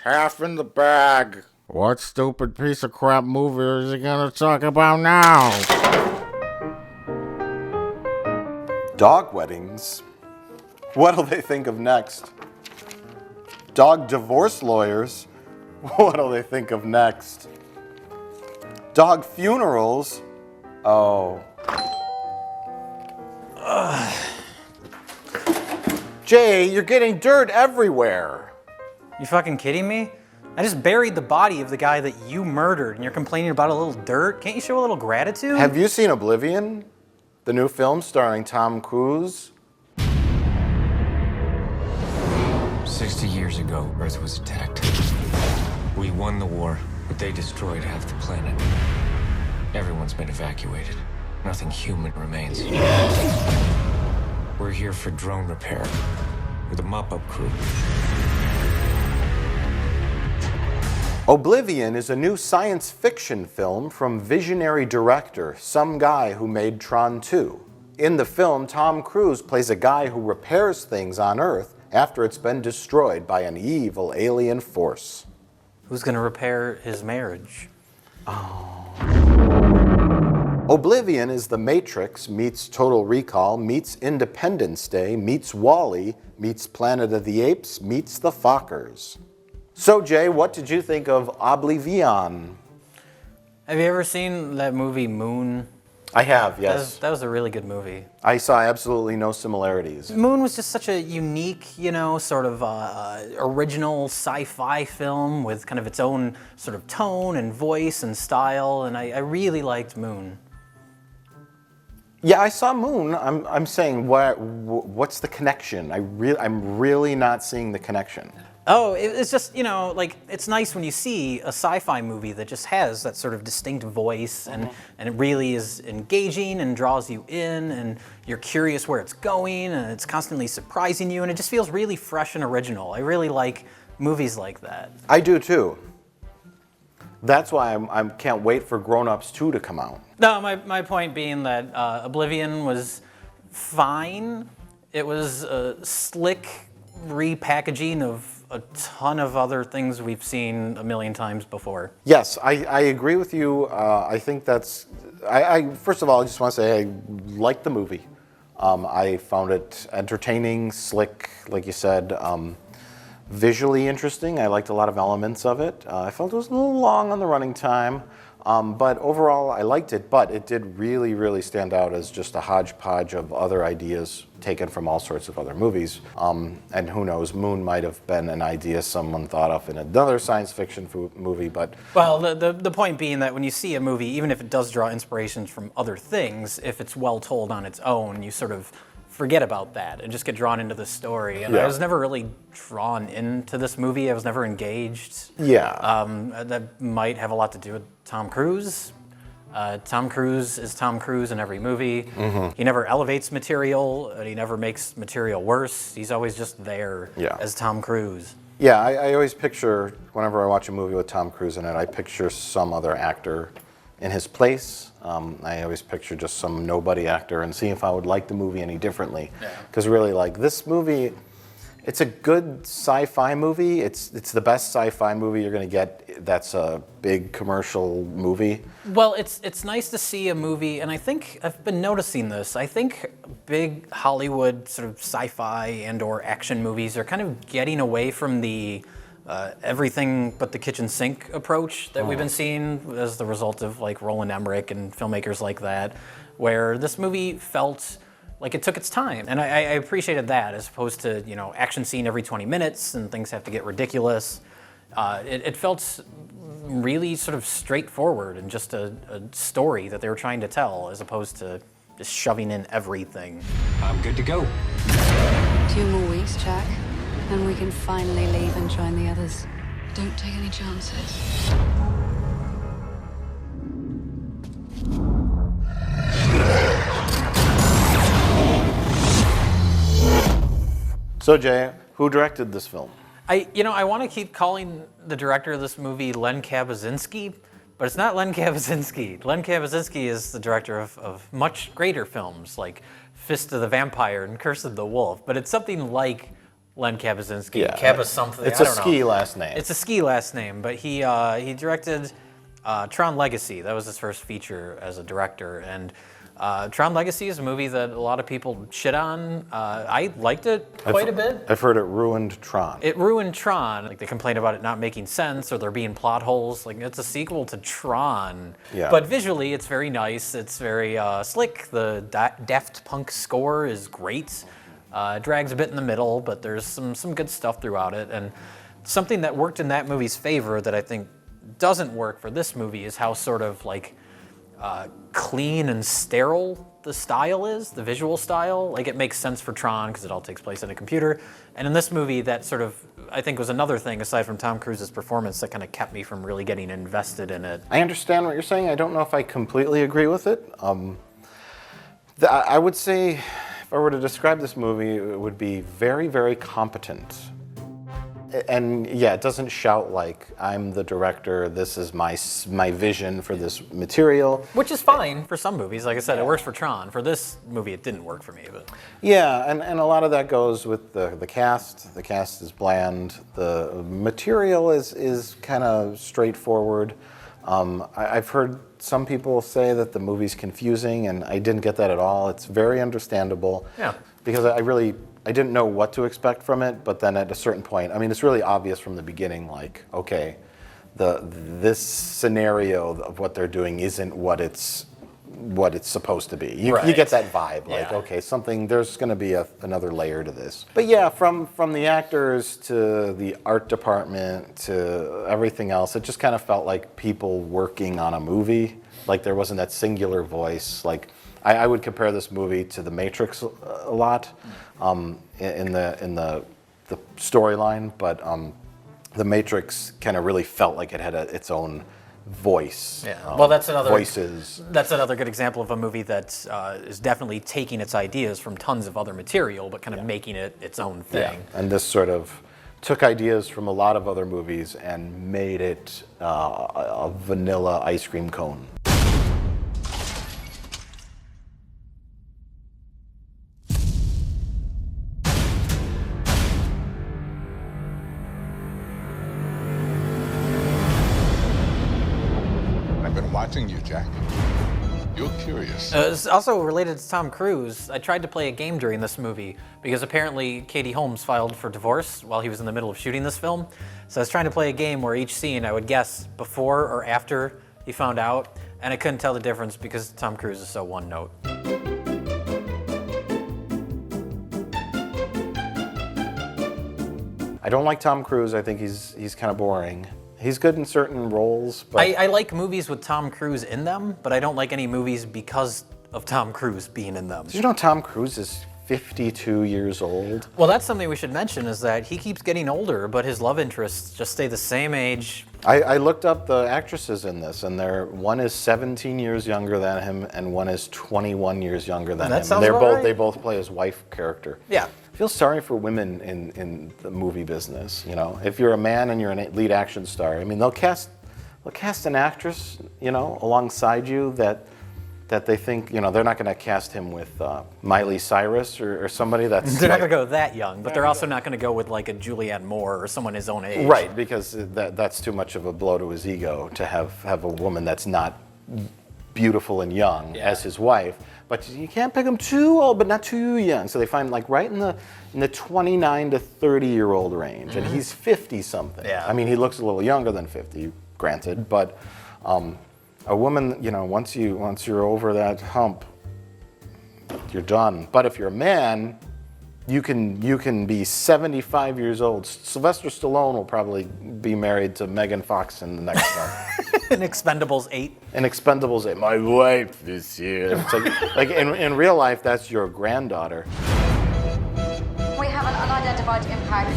half in the bag. What stupid piece of crap movie is he gonna talk about now? Dog weddings? What'll they think of next? Dog divorce lawyers? What'll they think of next? Dog funerals? Oh. Jay, you're getting dirt everywhere. You fucking kidding me? I just buried the body of the guy that you murdered and you're complaining about a little dirt? Can't you show a little gratitude? Have you seen Oblivion? The new film starring Tom Cruise? 60 years ago, Earth was attacked. We won the war, but they destroyed half the planet. Everyone's been evacuated. Nothing human remains. We're here for drone repair with a mop-up crew. Oblivion is a new science fiction film from visionary director, some guy who made Tron 2. In the film, Tom Cruise plays a guy who repairs things on Earth after it's been destroyed by an evil alien force. Who's gonna repair his marriage? Oblivion is The Matrix meets Total Recall meets Independence Day meets WALL-E meets Planet of the Apes meets The Fockers. So Jay, what did you think of Oblivion? Have you ever seen that movie Moon? I have, yes. That was a really good movie. I saw absolutely no similarities. Moon was just such a unique, sort of original sci-fi film with kind of its own sort of tone and voice and style, and I really liked Moon. Yeah, I saw Moon. I'm saying, what's the connection? I'm really not seeing the connection. Oh, it's just, it's nice when you see a sci-fi movie that just has that sort of distinct voice and it really is engaging and draws you in and you're curious where it's going and it's constantly surprising you and it just feels really fresh and original. I really like movies like that. I do too. That's why I can't wait for Grown Ups 2 to come out. No, my point being that Oblivion was fine. It was a slick repackaging of a ton of other things we've seen a million times before. Yes, I agree with you. I think that's... first of all, I just want to say I liked the movie. I found it entertaining, slick, like you said, visually interesting. I liked a lot of elements of it. I felt it was a little long on the running time, but overall I liked it, but it did really, really stand out as just a hodgepodge of other ideas taken from all sorts of other movies. And who knows, Moon might have been an idea someone thought of in another science fiction movie, but... Well, the point being that when you see a movie, even if it does draw inspirations from other things, if it's well told on its own, you sort of forget about that and just get drawn into the story. And I was never really drawn into this movie. I was never engaged. Yeah. That might have a lot to do with Tom Cruise. Tom Cruise is Tom Cruise in every movie. He never elevates material, and he never makes material worse. He's always just there as Tom Cruise. Yeah, I always picture, whenever I watch a movie with Tom Cruise in it, I picture some other actor in his place. I always picture just some nobody actor and see if I would like the movie any differently. Because really, like, this movie, it's a good sci-fi movie. It's the best sci-fi movie you're going to get that's a big commercial movie. Well, it's nice to see a movie, and I think I've been noticing this. I think big Hollywood sort of sci-fi and or action movies are kind of getting away from the everything but the kitchen sink approach that we've been seeing as the result of like Roland Emmerich and filmmakers like that, where this movie felt like it took its time. And I appreciated that as opposed to, action scene every 20 minutes and things have to get ridiculous. It felt really sort of straightforward and just a story that they were trying to tell as opposed to just shoving in everything. I'm good to go. 2 more weeks, Jack. Then we can finally leave and join the others. Don't take any chances. So Jay, who directed this film? I want to keep calling the director of this movie Len Kabaczynski, but it's not Len Kabaczynski. Len Kabaczynski is the director of much greater films like Fist of the Vampire and Curse of the Wolf, but it's something like Len Kabasinski. Yeah. Kaba something. It's I a don't know. ski last name. It's a ski last name, but he directed Tron Legacy. That was his first feature as a director, and Tron Legacy is a movie that a lot of people shit on. I liked it quite a bit. I've heard it ruined Tron. It ruined Tron. Like, they complain about it not making sense or there being plot holes. Like, it's a sequel to Tron. Yeah. But visually, it's very nice. It's very slick. The Daft Punk score is great. It drags a bit in the middle, but there's some good stuff throughout it. And something that worked in that movie's favor that I think doesn't work for this movie is how sort of like clean and sterile the style is, the visual style. Like, it makes sense for Tron because it all takes place in a computer. And in this movie, that sort of, I think, was another thing aside from Tom Cruise's performance that kind of kept me from really getting invested in it. I understand what you're saying. I don't know if I completely agree with it. I would say, if I were to describe this movie, it would be very, very competent. And yeah, it doesn't shout like, I'm the director, this is my vision for this material. Which is fine for some movies. Like I said, it works for Tron. For this movie, it didn't work for me. But Yeah, and a lot of that goes with the cast. The cast is bland. The material is kind of straightforward. I've heard some people say that the movie's confusing, and I didn't get that at all. It's very understandable. Yeah. Because I didn't know what to expect from it, but then at a certain point, I mean, it's really obvious from the beginning, like, okay, this scenario of what they're doing isn't what it's supposed to be. You get that vibe, like, Yeah. okay, there's going to be another layer to this. But yeah, from the actors to the art department to everything else, it just kind of felt like people working on a movie. Like, there wasn't that singular voice. Like, I would compare this movie to The Matrix a lot in the storyline, but The Matrix kind of really felt like it had its own voice. yeah, well, that's another voices. That's another good example of a movie that is definitely taking its ideas from tons of other material, but kind of making it its own thing. Yeah. And this sort of took ideas from a lot of other movies and made it a vanilla ice cream cone. Watching you, Jack. You're curious. It's also related to Tom Cruise. I tried to play a game during this movie because apparently Katie Holmes filed for divorce while he was in the middle of shooting this film. So I was trying to play a game where each scene I would guess before or after he found out, and I couldn't tell the difference because Tom Cruise is so one note. I don't like Tom Cruise. I think he's kind of boring. He's good in certain roles, but I like movies with Tom Cruise in them, but I don't like any movies because of Tom Cruise being in them. did you know Tom Cruise is 52 years old? Well, that's something we should mention, is that he keeps getting older, but his love interests just stay the same age. I looked up the actresses in this, and one is 17 years younger than him, and one is 21 years younger than That him. sounds And about right. they both play his wife character. Yeah. I feel sorry for women in the movie business. You know, if you're a man and you're a lead action star, I mean, they'll cast an actress, you know, alongside you that they think, you know, they're not going to cast him with Miley Cyrus or somebody that's They're not going to go that young, but they're also not going to go with like a Julianne Moore or someone his own age. right, because that's too much of a blow to his ego to have a woman that's not beautiful and young as his wife. But you can't pick him too old, but not too young. So they find like right in the 29 to 30-year-old range, and he's 50 something. Yeah. I mean, he looks a little younger than 50, granted, but a woman, you know, once you're over that hump, you're done. But if you're a man, you can be 75 years old. Sylvester Stallone will probably be married to Megan Fox in the next one. In Expendables 8. In Expendables 8, my wife is here. It's like in real life, that's your granddaughter. We have an unidentified impact.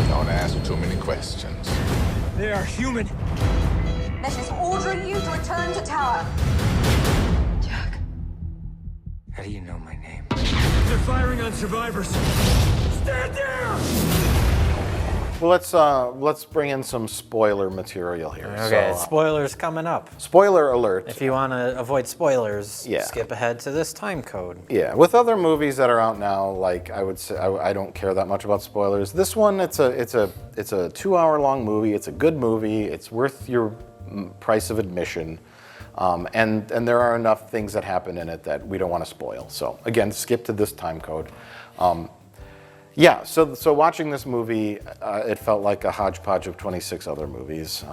Don't ask too many questions. They are human. This is ordering you to return to tower. Jack. How do you know my name? They're firing on survivors. Stand down! Well, let's bring in some spoiler material here. Okay, So, spoilers coming up. spoiler alert. If you want to avoid spoilers, Yeah. skip ahead to this time code. Yeah, with other movies that are out now, like I would say, I don't care that much about spoilers. This one, it's a 2-hour-long movie. It's a good movie. It's worth your price of admission, and there are enough things that happen in it that we don't want to spoil. So again, skip to this time code. Yeah, so watching this movie, it felt like a hodgepodge of 26 other movies.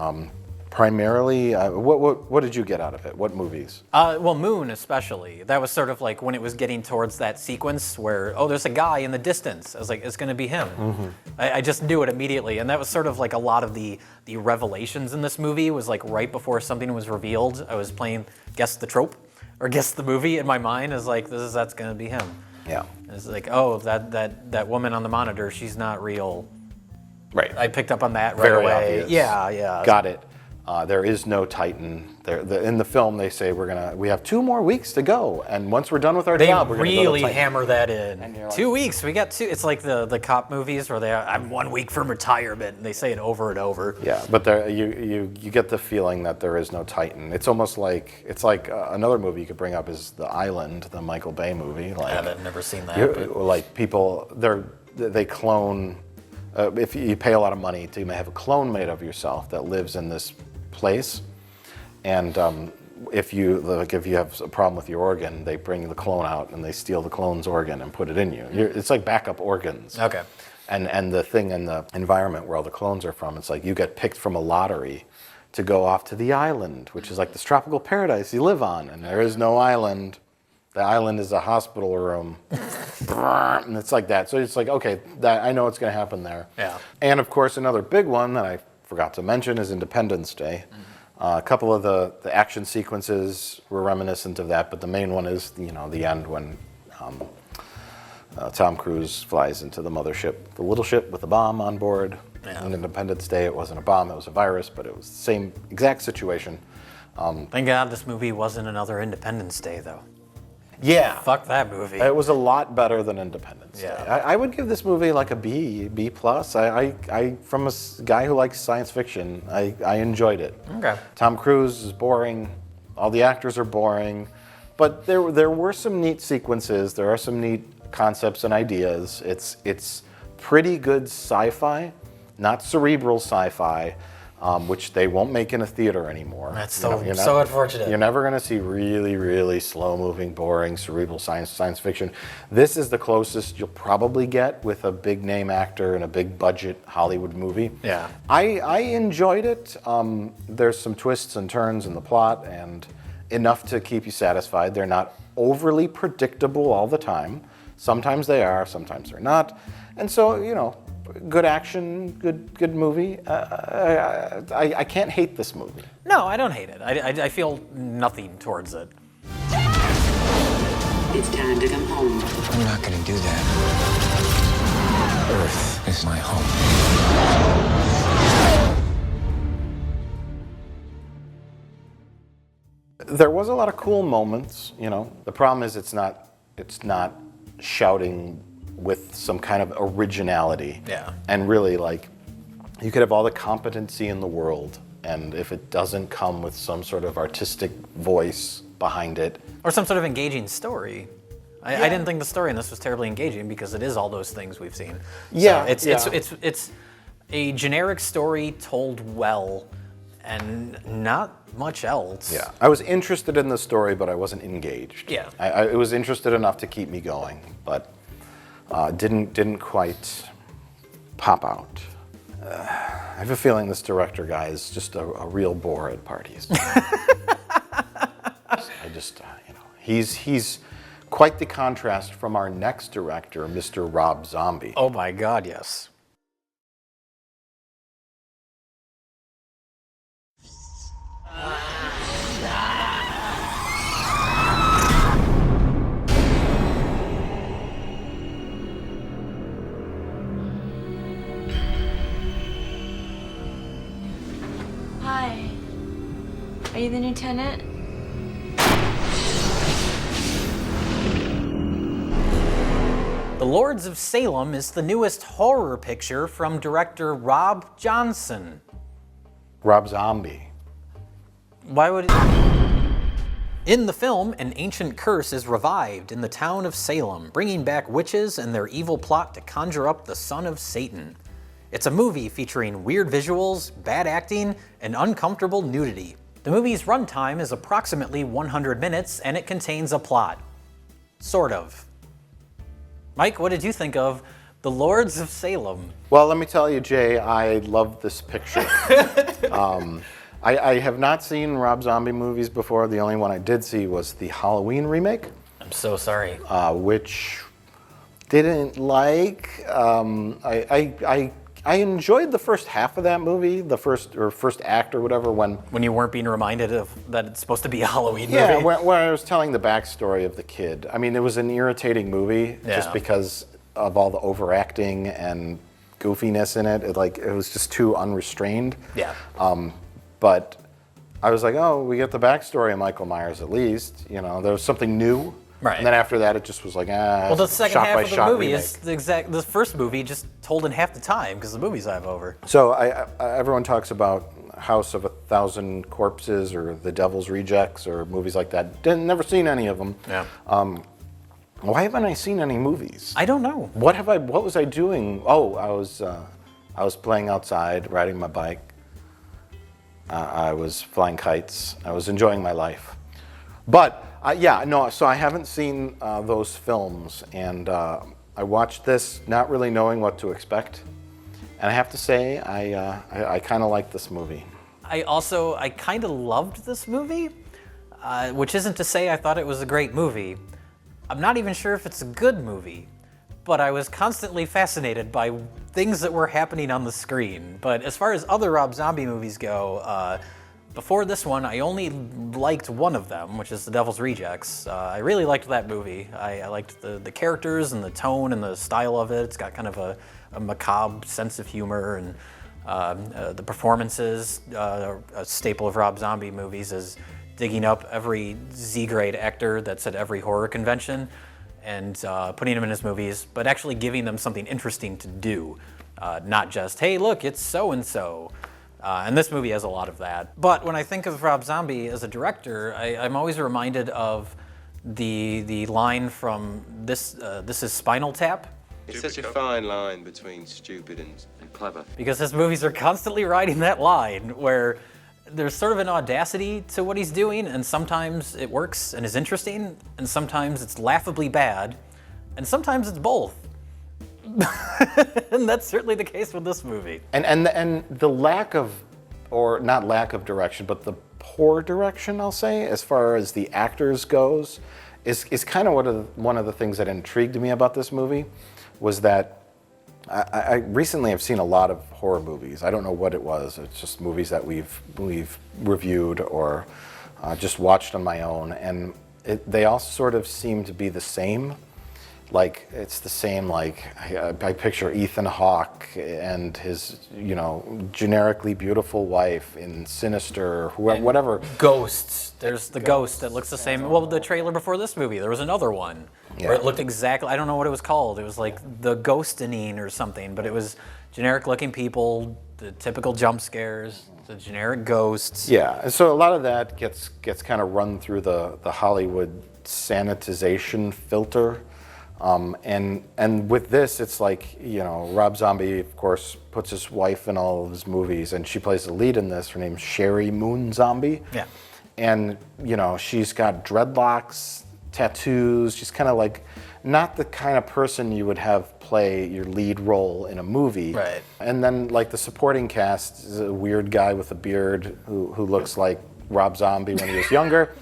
Primarily, what did you get out of it? What movies? Well, Moon especially. That was sort of like when it was getting towards that sequence where, oh, there's a guy in the distance. I was like, it's going to be him. Mm-hmm. I just knew it immediately. And that was sort of like a lot of the revelations in this movie was like right before something was revealed. I was playing Guess the Trope or Guess the Movie in my mind. Is like, that's going to be him. Yeah. It's like, oh, that woman on the monitor, she's not real. Right. I picked up on that right Very away. obvious. Yeah. Got it. There is no Titan. In the film, they say we have 2 more weeks to go, and once we're done with our They job, we're going to go to really Titan. hammer that in. And you're like- 2 weeks. We got 2. It's like the cop movies where I'm 1 week from retirement, and they say it over and over. Yeah, but you get the feeling that there is no Titan. It's almost like another movie you could bring up is The Island, the Michael Bay movie. I haven't never seen that. but- Like people, they clone. If you pay a lot of money to have a clone made of yourself that lives in this place, and if you have a problem with your organ, they bring the clone out and they steal the clone's organ and put it in you. It's like backup organs. Okay. And the thing in the environment where all the clones are from, it's like you get picked from a lottery to go off to the island, which is like this tropical paradise you live on, and there is no island. The island is a hospital room. And it's like that. So it's like, okay, I know what's going to happen there. Yeah. And of course, another big one that I forgot to mention is Independence Day. A couple of the action sequences were reminiscent of that, but the main one is, the end when Tom Cruise flies into the mothership, the little ship with a bomb on board. Yeah. On Independence Day, it wasn't a bomb, it was a virus, but it was the same exact situation. Thank God this movie wasn't another Independence Day, though. Yeah. Fuck that movie. It was a lot better than Independence Yeah. Day. I would give this movie like a B plus. I from a guy who likes science fiction, I enjoyed it. Okay. Tom Cruise is boring. All the actors are boring, but there were some neat sequences. There are some neat concepts and ideas. It's pretty good sci-fi, not cerebral sci-fi. Which they won't make in a theater anymore. That's So unfortunate. You're never going to see really, really slow-moving, boring, cerebral science fiction. This is the closest you'll probably get with a big-name actor in a big-budget Hollywood movie. Yeah. I enjoyed it. There's some twists and turns in the plot, and enough to keep you satisfied. They're not overly predictable all the time. Sometimes they are, sometimes they're not. And so, good action, good movie. I can't hate this movie. No, I don't hate it. I feel nothing towards it. It's time to come home. I'm not gonna do that. Earth is my home. There was a lot of cool moments, The problem is it's not shouting with some kind of originality. Yeah. And really, you could have all the competency in the world, and if it doesn't come with some sort of artistic voice behind it. Or some sort of engaging story. I didn't think the story in this was terribly engaging because it is all those things we've seen. Yeah, So it's a generic story told well and not much else. Yeah. I was interested in the story, but I wasn't engaged. Yeah. I was interested enough to keep me going, but didn't quite pop out. I have a feeling this director guy is just a real bore at parties. He's quite the contrast from our next director, Mr. Rob Zombie. Oh my God, yes. Hi. Are you the new tenant? The Lords of Salem is the newest horror picture from director Rob Johnson. Rob Zombie. Why would In the film, an ancient curse is revived in the town of Salem, bringing back witches and their evil plot to conjure up the son of Satan. It's a movie featuring weird visuals, bad acting, and uncomfortable nudity. The movie's runtime is approximately 100 minutes, and it contains a plot. Sort of. Mike, what did you think of The Lords of Salem? Well, let me tell you, Jay, I love this picture. I have not seen Rob Zombie movies before. The only one I did see was the Halloween remake. I'm so sorry. Which didn't like. I enjoyed the first half of that movie, the first act or whatever, when you weren't being reminded of that it's supposed to be a Halloween yeah, movie. when I was telling the backstory of the kid. I mean, it was an irritating movie just because of all the overacting and goofiness in it. It was just too unrestrained. Yeah. But I was like, oh, we get the backstory of Michael Myers at least. You know, there was something new. Right. And then after that, it just was like, well, the second shot half by of the shot movie remake. is the first movie just told in half the time because the movie's half over. So everyone talks about House of 1,000 Corpses or The Devil's Rejects or movies like that. Never seen any of them. Yeah. Why haven't I seen any movies? I don't know. What was I doing? Oh, I was playing outside, riding my bike. I was flying kites. I was enjoying my life. But so I haven't seen those films, and I watched this not really knowing what to expect. And I have to say, I kind of like this movie. I kind of loved this movie, which isn't to say I thought it was a great movie. I'm not even sure if it's a good movie, but I was constantly fascinated by things that were happening on the screen. But as far as other Rob Zombie movies go, before this one, I only liked one of them, which is The Devil's Rejects. I really liked that movie. I liked the characters and the tone and the style of it. It's got kind of a macabre sense of humor, and the performances, a staple of Rob Zombie movies, is digging up every Z-grade actor that's at every horror convention and putting them in his movies, but actually giving them something interesting to do. Not just, hey, look, it's so-and-so. And this movie has a lot of that. But when I think of Rob Zombie as a director, I'm always reminded of the line from This is Spinal Tap. It's such a fine line between stupid and clever. Because his movies are constantly riding that line where there's sort of an audacity to what he's doing, and sometimes it works and is interesting, and sometimes it's laughably bad, and sometimes it's both. And that's certainly the case with this movie. And the lack of, or not lack of direction, but the poor direction, I'll say, as far as the actors goes, is kind of one of the things that intrigued me about this movie, was that I recently have seen a lot of horror movies. I don't know what it was. It's just movies that we've reviewed or just watched on my own, and they all sort of seem to be the same. Like, it's the same, like, I picture Ethan Hawke and his, generically beautiful wife in Sinister, whatever. Ghosts. There's the ghost that looks the same. Well, the trailer before this movie, there was another one where it looked exactly, I don't know what it was called. It was like The Ghostinine or something, but it was generic looking people, the typical jump scares, the generic ghosts. Yeah, and so a lot of that gets kind of run through the Hollywood sanitization filter. And with this, it's like, Rob Zombie, of course, puts his wife in all of his movies, and she plays the lead in this. Her name's Sherry Moon Zombie. Yeah. And, she's got dreadlocks, tattoos. She's kind of like not the kind of person you would have play your lead role in a movie. Right. And then, like, the supporting cast is a weird guy with a beard who looks like Rob Zombie when he was younger.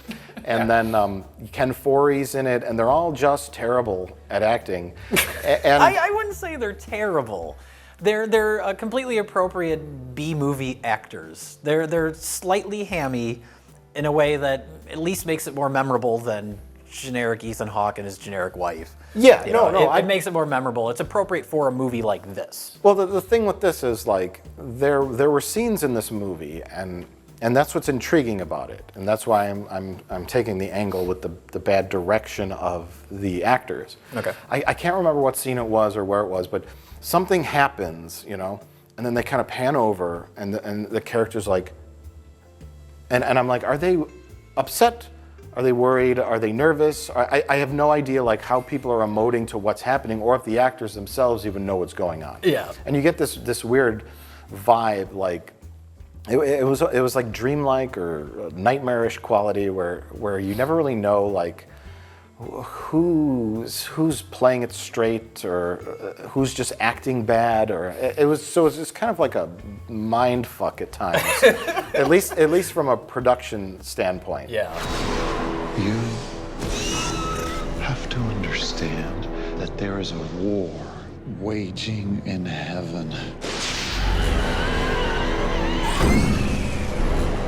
And then Ken Foree's in it, and they're all just terrible at acting. And I wouldn't say they're terrible. They're completely appropriate B-movie actors. They're slightly hammy in a way that at least makes it more memorable than generic Ethan Hawke and his generic wife. Yeah, it makes it more memorable. It's appropriate for a movie like this. Well, the thing with this is, like, there were scenes in this movie, and And that's what's intriguing about it, and that's why I'm taking the angle with the bad direction of the actors. Okay. I can't remember what scene it was or where it was, but something happens, you know, and then they kind of pan over, and the character's like, and I'm like, are they upset? Are they worried? Are they nervous? I have no idea like how people are emoting to what's happening, or if the actors themselves even know what's going on. Yeah. And you get this weird vibe, like. It was like dreamlike or nightmarish quality where you never really know like who's playing it straight or who's just acting bad, or it was just kind of like a mind fuck at times. at least from a production standpoint. Yeah. You have to understand that there is a war waging in heaven.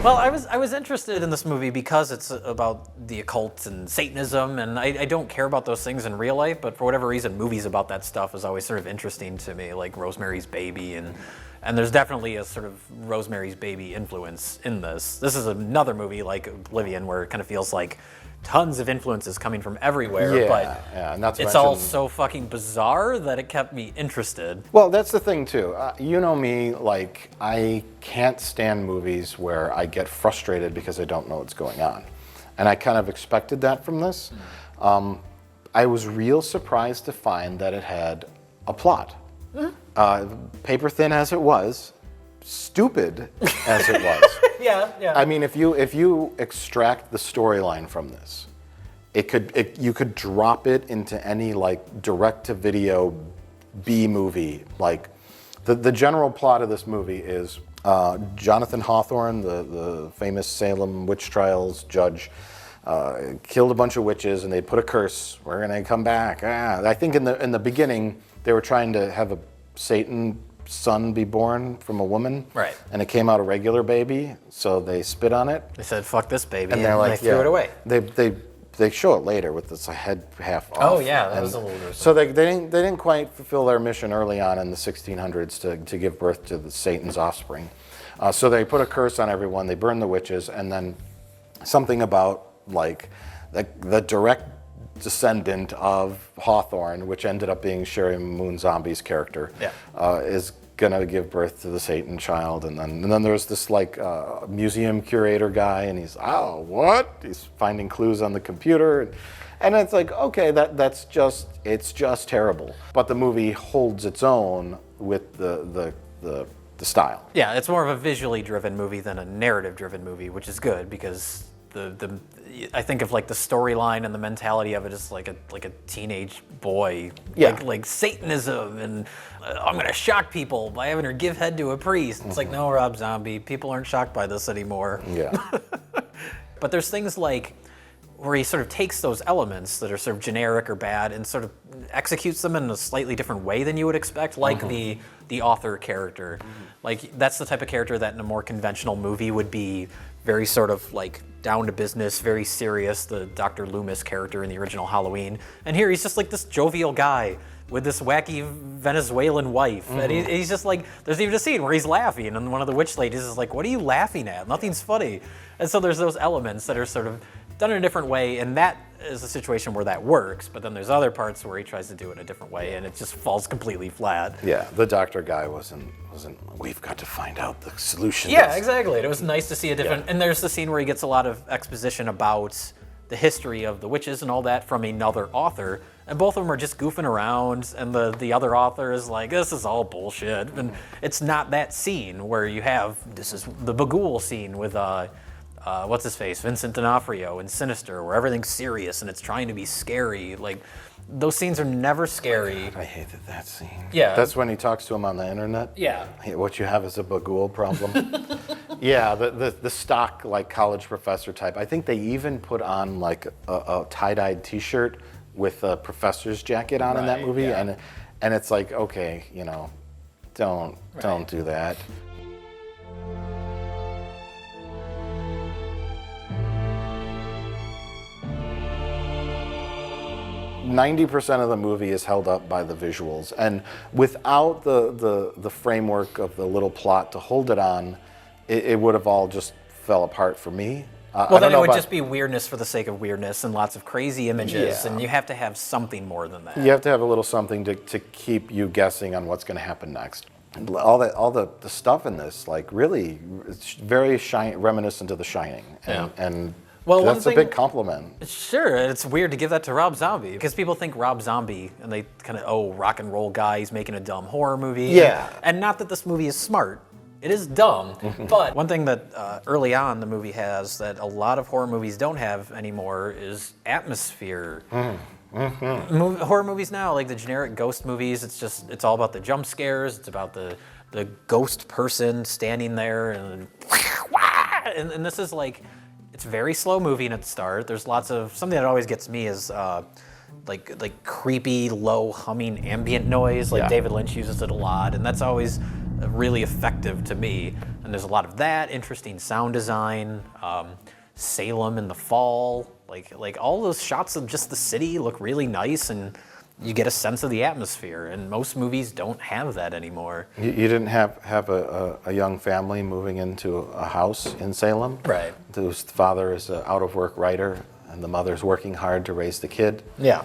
Well, I was interested in this movie because it's about the occult and Satanism, and I don't care about those things in real life, but for whatever reason, movies about that stuff is always sort of interesting to me, like Rosemary's Baby, and there's definitely a sort of Rosemary's Baby influence in this. This is another movie like Oblivion where it kind of feels like tons of influences coming from everywhere, but and not to it's mention, all so fucking bizarre that it kept me interested. Well, that's the thing too. You know me, like I can't stand movies where I get frustrated because I don't know what's going on, and I kind of expected that from this. I was real surprised to find that it had a plot. Paper thin as it was, stupid as it was. Yeah. I mean, if you extract the storyline from this, you could drop it into any like direct-to-video B movie. Like the general plot of this movie is Jonathan Hawthorne, the famous Salem witch trials judge, killed a bunch of witches, and they put a curse. We're gonna come back. I think in the beginning they were trying to have a Satan son be born from a woman, right? And it came out a regular baby, so they spit on it. They said, "Fuck this baby," and they're like, they threw it away. They show it later with this head half off. Oh yeah, that was a little gruesome. So they didn't quite fulfill their mission early on in the 1600s to give birth to the Satan's offspring. So they put a curse on everyone. They burned the witches, and then something about like the direct descendant of Hawthorne, which ended up being Sherry Moon Zombie's character, is gonna give birth to the Satan child, and then there's this like museum curator guy, and he's he's finding clues on the computer, and it's like, okay, it's just terrible. But the movie holds its own with the style. Yeah, it's more of a visually driven movie than a narrative driven movie, which is good because I think of like the storyline and the mentality of it is like a teenage boy, like Satanism, and I'm gonna shock people by having her give head to a priest. It's like, no, Rob Zombie, people aren't shocked by this anymore. Yeah. But there's things like where he sort of takes those elements that are sort of generic or bad and sort of executes them in a slightly different way than you would expect, like the author character. Like that's the type of character that in a more conventional movie would be very sort of like down to business, very serious, the Dr. Loomis character in the original Halloween. And here he's just like this jovial guy with this wacky Venezuelan wife. And he's just like, there's even a scene where he's laughing and one of the witch ladies is like, what are you laughing at? Nothing's funny. And so there's those elements that are sort of done in a different way, and that is a situation where that works, but then there's other parts where he tries to do it a different way and it just falls completely flat. Yeah, the doctor guy wasn't we've got to find out the solution. Yeah, exactly. It was nice to see a different, and there's the scene where he gets a lot of exposition about the history of the witches and all that from another author, and both of them are just goofing around, and the other author is like, this is all bullshit, and it's not that scene where you have, this is the Bagul scene with what's his face, Vincent D'Onofrio in Sinister, where everything's serious and it's trying to be scary. Like, those scenes are never scary. God, I hated that scene. Yeah. That's when he talks to him on the internet. Yeah. Hey, what you have is a Bagul problem. Yeah, the stock like college professor type. I think they even put on like a tie-dyed T-shirt with a professor's jacket on in that movie, and it's like, okay, you know, don't do that. 90% of the movie is held up by the visuals, and without the framework of the little plot to hold it on, it would have all just fell apart for me. Well, I don't then it know would about- just be weirdness for the sake of weirdness and lots of crazy images, Yeah. and you have to have something more than that. You have to have a little something to keep you guessing on what's going to happen next. And all the stuff in this, like really, it's very reminiscent of The Shining, and Well, one that's a thing- big compliment. Sure, it's weird to give that to Rob Zombie because people think Rob Zombie and they kind of, rock and roll guy, he's making a dumb horror movie. Yeah. And not that this movie is smart. It is dumb, but one thing that early on the movie has that a lot of horror movies don't have anymore is atmosphere. Horror movies now, like the generic ghost movies, it's all about the jump scares. It's about the ghost person standing there and this is like, it's very slow moving at the start. There's lots of, something that always gets me is like creepy, low humming ambient noise. Like David Lynch uses it a lot, and that's always really effective to me. And there's a lot of that, interesting sound design, Salem in the fall, like all those shots of just the city look really nice, and you get a sense of the atmosphere. And most movies don't have that anymore. You didn't have a young family moving into a house in Salem, Right. whose father is an out-of-work writer, and the mother's working hard to raise the kid. Yeah.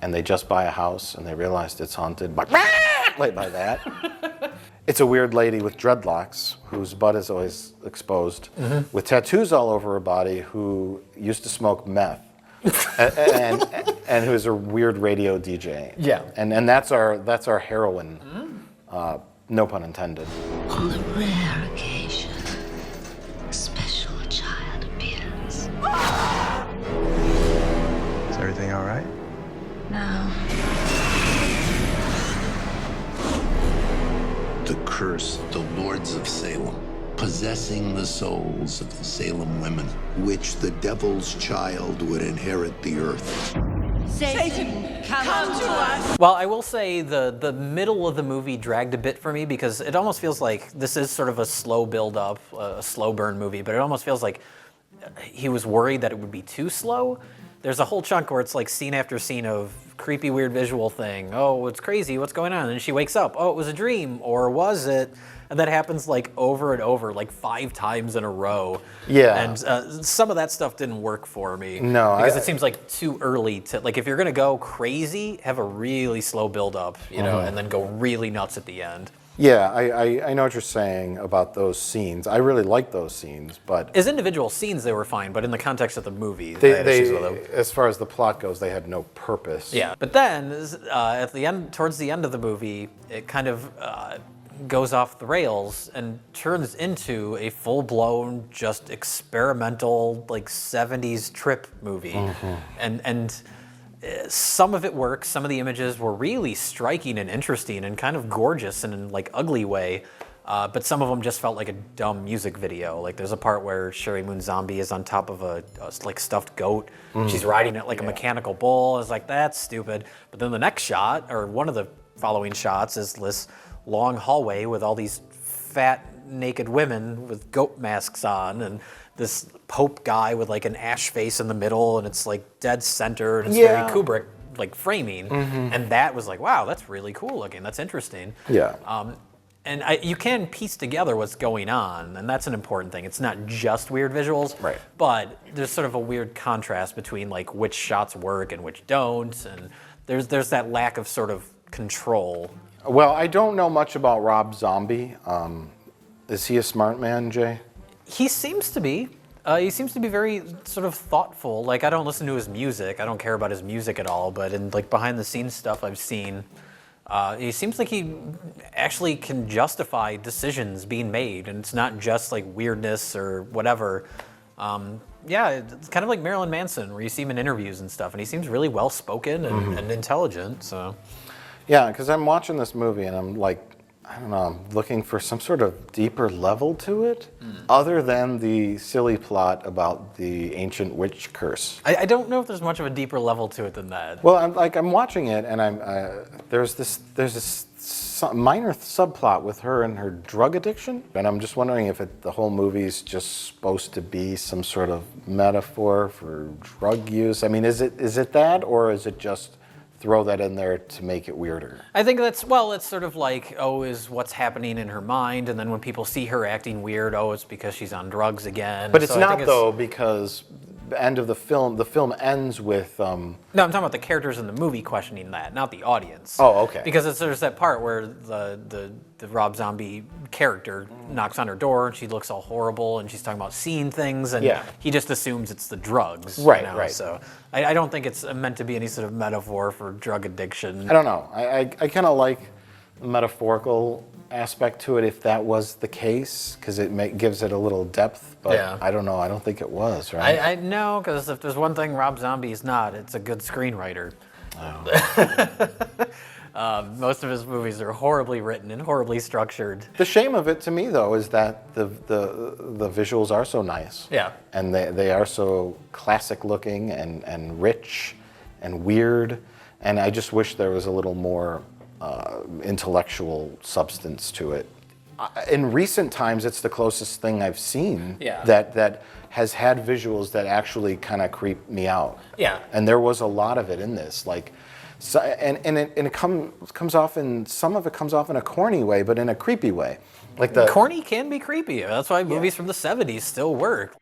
And they just buy a house, and they realized it's haunted by that. It's a weird lady with dreadlocks, whose butt is always exposed, with tattoos all over her body, who used to smoke meth, and who's a weird radio DJ. Yeah. And that's our heroine. No pun intended. On the rare occasion, a special child appears. Is everything all right? No. The curse, the Lords of Salem, possessing the souls of the Salem women, which the devil's child would inherit the earth. Satan, come to us. Well, I will say the middle of the movie dragged a bit for me because it almost feels like this is sort of a slow build up, a slow burn movie, but it almost feels like he was worried that it would be too slow. There's a whole chunk where it's like scene after scene of creepy, weird visual thing. Oh, it's crazy, what's going on? And she wakes up, oh, it was a dream, or was it? And that happens like over and over, like 5 times in a row. Yeah. And some of that stuff didn't work for me. No, because it seems like too early to, like if you're gonna go crazy, have a really slow build up, you know, and then go really nuts at the end. Yeah, I know what you're saying about those scenes. I really like those scenes, but As individual scenes, they were fine, but in the context of the movie, I had issues with them. as far as the plot goes, they had no purpose. Yeah, but then at the end, towards the end of the movie, it kind of goes off the rails and turns into a full-blown, just experimental, like 70s trip movie, and some of it works. Some of the images were really striking and interesting and kind of gorgeous in an like ugly way. But some of them just felt like a dumb music video. Like there's a part where Sherry Moon Zombie is on top of a like stuffed goat. She's riding it like a mechanical bull. I was like, that's stupid. But then the next shot, or one of the following shots, is this long hallway with all these fat naked women with goat masks on, and this Pope guy with like an ash face in the middle, and it's like dead center, and it's very Kubrick like framing. And that was like, wow, that's really cool looking. That's interesting. Yeah. And you can piece together what's going on, and that's an important thing. It's not just weird visuals, Right. but there's sort of a weird contrast between like which shots work and which don't, and there's that lack of sort of control. Well, I don't know much about Rob Zombie. Is he a smart man, Jay? He seems to be. He seems to be very sort of thoughtful. Like I don't listen to his music. I don't care about his music at all. But in like behind the scenes stuff I've seen, he seems like he actually can justify decisions being made, and it's not just like weirdness or whatever. Yeah, it's kind of like Marilyn Manson, where you see him in interviews and stuff, and he seems really well spoken and intelligent. So. Yeah, because I'm watching this movie and I'm like, I don't know, I'm looking for some sort of deeper level to it, other than the silly plot about the ancient witch curse. I don't know if there's much of a deeper level to it than that. Well, I'm watching it, and there's this minor subplot with her and her drug addiction, and I'm just wondering if the whole movie's just supposed to be some sort of metaphor for drug use. I mean, is it that, or is it just throw that in there to make it weirder. I think that's, well, it's sort of like, oh, is what's happening in her mind, and then when people see her acting weird, oh, it's because she's on drugs again. But it's So I not, think it's- though, because the end of the film ends with... No, I'm talking about the characters in the movie questioning that, not the audience. Oh, okay. Because there's that part where the Rob Zombie character knocks on her door, and she looks all horrible, and she's talking about seeing things, and Yeah. he just assumes it's the drugs. Right, you know? right. So I don't think it's meant to be any sort of metaphor for drug addiction. I don't know. I kind of like the metaphorical aspect to it if that was the case, because it gives it a little depth, but Yeah. I don't know. I don't think it was, right? I know, because if there's one thing Rob Zombie's not, it's a good screenwriter. Most of his movies are horribly written and horribly structured. The shame of it to me, though, is that the visuals are so nice. Yeah. And they are so classic looking and rich and weird. And I just wish there was a little more intellectual substance to it. In recent times, it's the closest thing I've seen Yeah. that has had visuals that actually kind of creep me out. Yeah. And there was a lot of it in this, like, so, and it comes off in, some of it comes off in a corny way, but in a creepy way, like the Corny can be creepy. That's why movies from the 70s still work.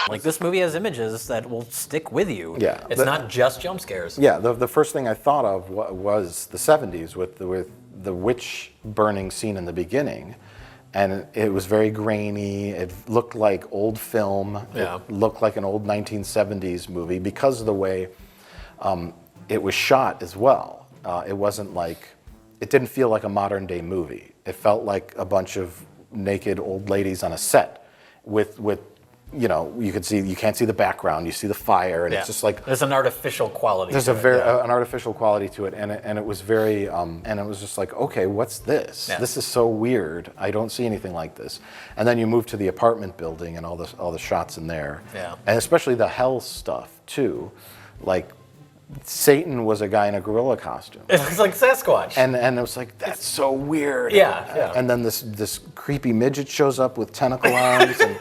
Like, this movie has images that will stick with you. Yeah. It's not just jump scares. Yeah, the first thing I thought of was the 70s with the witch burning scene in the beginning. And it was very grainy. It looked like old film. Yeah. It looked like an old 1970s movie because of the way it was shot as well. It wasn't like, it didn't feel like a modern day movie. It felt like a bunch of naked old ladies on a set with you know, you can't see the background, you see the fire, and Yeah. it's just like, There's an artificial quality there's to a it, very yeah. an artificial quality to it, and it was very and it was just like, okay, what's this? Yeah. This is so weird. I don't see anything like this. And then you move to the apartment building and all the shots in there, Yeah. and especially the hell stuff too, like Satan was a guy in a gorilla costume. It looks like Sasquatch. And it was like, that's so weird. Yeah, yeah. And then this creepy midget shows up with tentacle arms. And,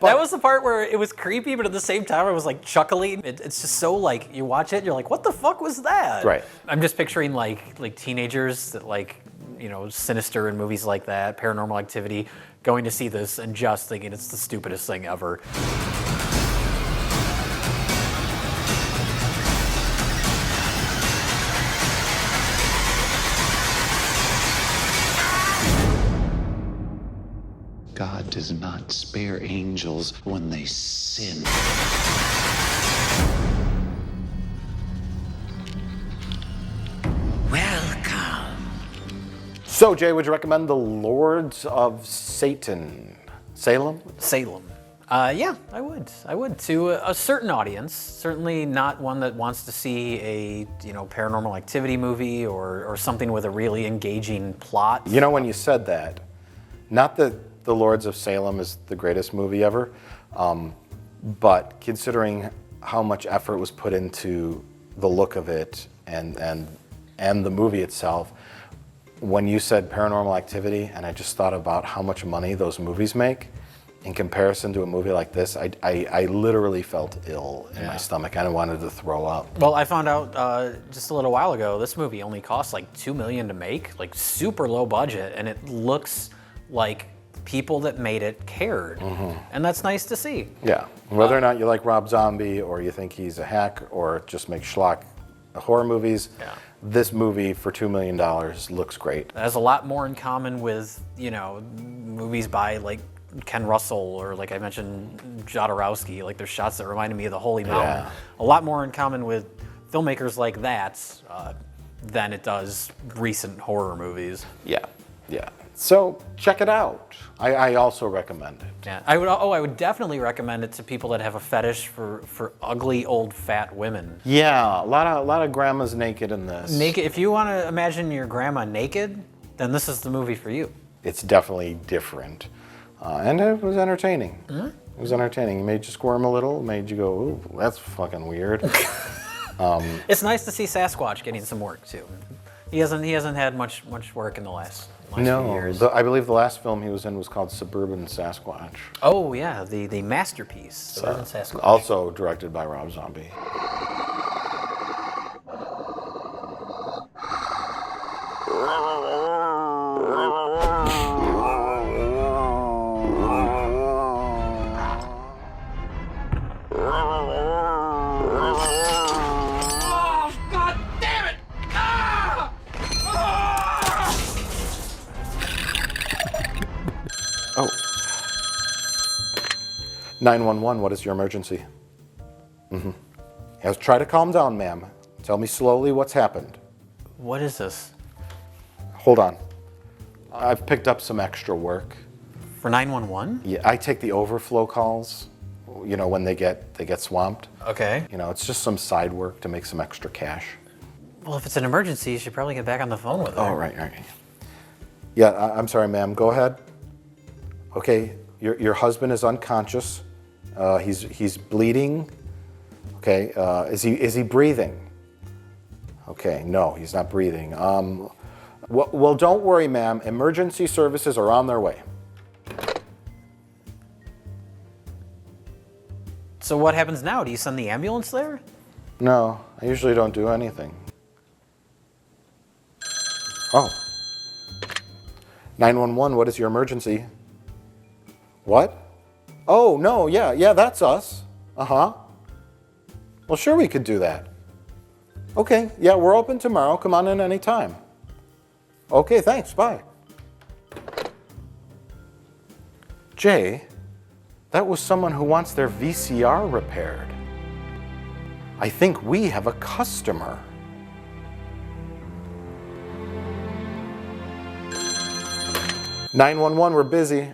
that was the part where it was creepy, but at the same time, I was like chuckling. It's just so like, you watch it, and you're like, what the fuck was that? Right. I'm just picturing like teenagers that like, you know, Sinister and movies like that, Paranormal Activity, going to see this and just thinking it's the stupidest thing ever. God does not spare angels when they sin. Welcome. So, Jay, would you recommend The Lords of Salem? Salem. Yeah, I would. I would to a certain audience. Certainly not one that wants to see a Paranormal Activity movie or something with a really engaging plot. You know, when you said that, not that The Lords of Salem is the greatest movie ever, but considering how much effort was put into the look of it and the movie itself, when you said Paranormal Activity, and I just thought about how much money those movies make in comparison to a movie like this, I literally felt ill in my stomach. I wanted to throw up. Well, I found out just a little while ago, this movie only cost like $2 million to make, like super low budget, and it looks like people that made it cared. And that's nice to see. Yeah, whether or not you like Rob Zombie or you think he's a hack or just make schlock horror movies, this movie for $2 million looks great. It has a lot more in common with, movies by like Ken Russell or like I mentioned Jodorowsky. Like there's shots that reminded me of the Holy Mountain. Yeah. A lot more in common with filmmakers like that than it does recent horror movies. Yeah. So check it out. I also recommend it. Yeah, I would definitely recommend it to people that have a fetish for ugly old fat women. Yeah, a lot of grandmas naked in this. Naked. If you want to imagine your grandma naked, then this is the movie for you. It's definitely different, and it was entertaining. It was entertaining. It made you squirm a little. It made you go, "Ooh, that's fucking weird." It's nice to see Sasquatch getting some work too. He hasn't had much work in the last few No, years. I believe the last film he was in was called Suburban Sasquatch. Oh yeah, the masterpiece, Suburban Sasquatch. Also directed by Rob Zombie. Oh. 911, what is your emergency? Yes, try to calm down, ma'am. Tell me slowly what's happened. What is this? Hold on. I've picked up some extra work. For 911? Yeah, I take the overflow calls, you know, when they get swamped. Okay. You know, it's just some side work to make some extra cash. Well, if it's an emergency, you should probably get back on the phone with her. Oh, right. Yeah, I'm sorry, ma'am. Go ahead. Okay, your husband is unconscious. He's bleeding. Okay, is he breathing? Okay, no, he's not breathing. Well, don't worry, ma'am. Emergency services are on their way. So what happens now? Do you send the ambulance there? No, I usually don't do anything. Oh. 911, what is your emergency? What? Oh, no, yeah, that's us. Uh-huh. Well, sure we could do that. Okay, yeah, we're open tomorrow. Come on in anytime. Okay, thanks, bye. Jay, that was someone who wants their VCR repaired. I think we have a customer. "911, we're busy.